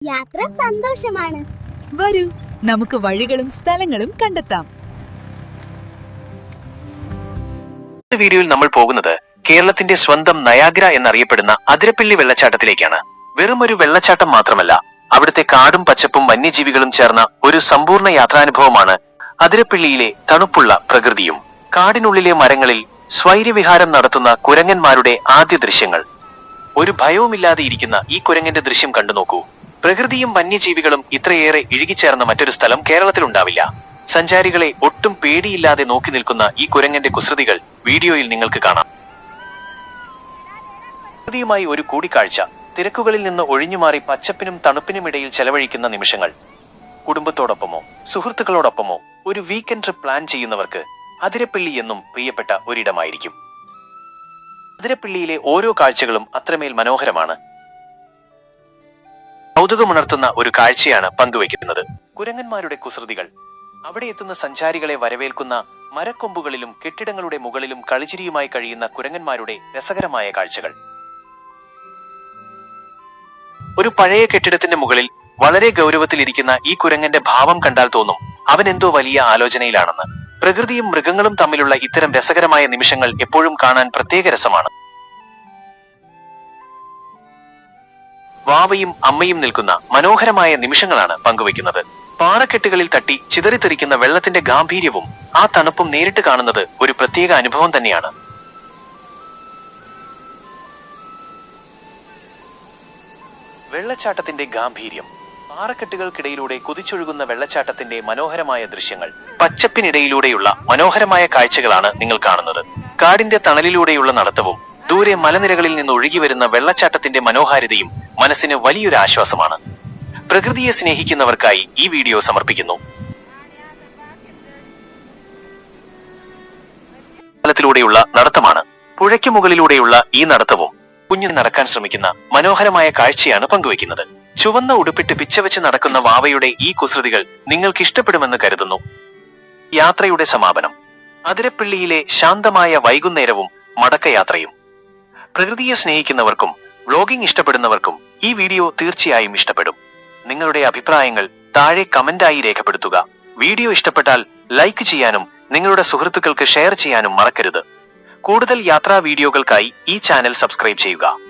യാത്ര സന്തോഷമാണ്. വരൂ, നമുക്ക് വഴികളും സ്ഥലങ്ങളും കണ്ടെത്താം. വീഡിയോയിൽ നമ്മൾ പോകുന്നത് കേരളത്തിന്റെ സ്വന്തം നയാഗ്ര എന്നറിയപ്പെടുന്ന അതിരപ്പിള്ളി വെള്ളച്ചാട്ടത്തിലേക്കാണ്. വെറും ഒരു വെള്ളച്ചാട്ടം മാത്രമല്ല, അവിടുത്തെ കാടും പച്ചപ്പും വന്യജീവികളും ചേർന്ന ഒരു സമ്പൂർണ്ണ യാത്രാനുഭവമാണ് അതിരപ്പിള്ളിയിലെ തണുപ്പുള്ള പ്രകൃതിയും. കാടിനുള്ളിലെ മരങ്ങളിൽ സ്വൈര്യവിഹാരം നടത്തുന്ന കുരങ്ങന്മാരുടെ ആദ്യ ദൃശ്യങ്ങൾ. ഒരു ഭയവുമില്ലാതെ ഇരിക്കുന്ന ഈ കുരങ്ങന്റെ ദൃശ്യം കണ്ടു നോക്കൂ. പ്രകൃതിയും വന്യജീവികളും ഇത്രയേറെ ഇഴുകിച്ചേർന്ന മറ്റൊരു സ്ഥലം കേരളത്തിലുണ്ടാവില്ല. സഞ്ചാരികളെ ഒട്ടും പേടിയില്ലാതെ നോക്കി നിൽക്കുന്ന ഈ കുരങ്ങന്റെ കുസൃതികൾ വീഡിയോയിൽ നിങ്ങൾക്ക് കാണാം. പ്രകൃതിയുമായി ഒരു കൂടിക്കാഴ്ച, തിരക്കുകളിൽ നിന്ന് ഒഴിഞ്ഞുമാറി പച്ചപ്പിനും തണുപ്പിനുമിടയിൽ ചെലവഴിക്കുന്ന നിമിഷങ്ങൾ. കുടുംബത്തോടൊപ്പമോ സുഹൃത്തുക്കളോടൊപ്പമോ ഒരു വീക്കെൻഡ് ട്രിപ്പ് പ്ലാൻ ചെയ്യുന്നവർക്ക് അതിരപ്പിള്ളി എന്നും പ്രിയപ്പെട്ട ഒരിടമായിരിക്കും. അതിരപ്പിള്ളിയിലെ ഓരോ കാഴ്ചകളും അത്രമേൽ മനോഹരമാണ്. കൗതുകമുണർത്തുന്ന ഒരു കാഴ്ചയാണ് പങ്കുവയ്ക്കുന്നത്. കുരങ്ങന്മാരുടെ കുസൃതികൾ. അവിടെ എത്തുന്ന സഞ്ചാരികളെ വരവേൽക്കുന്ന മരക്കൊമ്പുകളിലും കെട്ടിടങ്ങളുടെ മുകളിലും കളിച്ചിരിയുമായി കഴിയുന്ന കുരങ്ങന്മാരുടെ രസകരമായ കാഴ്ചകൾ. ഒരു പഴയ കെട്ടിടത്തിന്റെ മുകളിൽ വളരെ ഗൗരവത്തിലിരിക്കുന്ന ഈ കുരങ്ങന്റെ ഭാവം കണ്ടാൽ തോന്നും അവൻ എന്തോ വലിയ ആലോചനയിലാണെന്ന്. പ്രകൃതിയും മൃഗങ്ങളും തമ്മിലുള്ള ഇത്തരം രസകരമായ നിമിഷങ്ങൾ എപ്പോഴും കാണാൻ പ്രത്യേക രസമാണ്. വാവയും അമ്മയും നിൽക്കുന്ന മനോഹരമായ നിമിഷങ്ങളാണ് പങ്കുവയ്ക്കുന്നത്. പാറക്കെട്ടുകളിൽ തട്ടി ചിതറിത്തെറിക്കുന്ന വെള്ളത്തിന്റെ ഗാംഭീര്യവും ആ തണുപ്പും നേരിട്ട് കാണുന്നത് ഒരു പ്രത്യേക അനുഭവം തന്നെയാണ്. വെള്ളച്ചാട്ടത്തിന്റെ ഗാംഭീര്യം. പാറക്കെട്ടുകൾക്കിടയിലൂടെ കുതിച്ചൊഴുകുന്ന വെള്ളച്ചാട്ടത്തിന്റെ മനോഹരമായ ദൃശ്യങ്ങൾ. പച്ചപ്പിനിടയിലൂടെയുള്ള മനോഹരമായ കാഴ്ചകളാണ് നിങ്ങൾ കാണുന്നത്. കാടിന്റെ തണലിലൂടെയുള്ള നടത്തവും ദൂരെ മലനിരകളിൽ നിന്ന് ഒഴുകിവരുന്ന വെള്ളച്ചാട്ടത്തിന്റെ മനോഹാരിതയും മനസ്സിന് വലിയൊരു ആശ്വാസമാണ്. പ്രകൃതിയെ സ്നേഹിക്കുന്നവർക്കായി ഈ വീഡിയോ സമർപ്പിക്കുന്നു. ത്തിലൂടെയുള്ള നടത്തമാണ്. പുഴയ്ക്ക് മുകളിലൂടെയുള്ള ഈ നടത്തവും കുഞ്ഞു നടക്കാൻ ശ്രമിക്കുന്ന മനോഹരമായ കാഴ്ചയാണ് പങ്കുവയ്ക്കുന്നത്. ചുവന്ന ഉടുപ്പിട്ട് പിച്ചവെച്ച് നടക്കുന്ന വാവയുടെ ഈ കുസൃതികൾ നിങ്ങൾക്ക് ഇഷ്ടപ്പെടുമെന്ന് കരുതുന്നു. യാത്രയുടെ സമാപനം. അതിരപ്പിള്ളിയിലെ ശാന്തമായ വൈകുന്നേരവും മടക്കയാത്രയും. പ്രകൃതിയെ സ്നേഹിക്കുന്നവർക്കും വ്ളോഗിംഗ് ഇഷ്ടപ്പെടുന്നവർക്കും ഈ വീഡിയോ തീർച്ചയായും ഇഷ്ടപ്പെടും. നിങ്ങളുടെ അഭിപ്രായങ്ങൾ താഴെ കമന്റായി രേഖപ്പെടുത്തുക. വീഡിയോ ഇഷ്ടപ്പെട്ടാൽ ലൈക്ക് ചെയ്യാനും നിങ്ങളുടെ സുഹൃത്തുക്കൾക്ക് ഷെയർ ചെയ്യാനും മറക്കരുത്. കൂടുതൽ യാത്രാ വീഡിയോകൾക്കായി ഈ ചാനൽ സബ്സ്ക്രൈബ് ചെയ്യുക.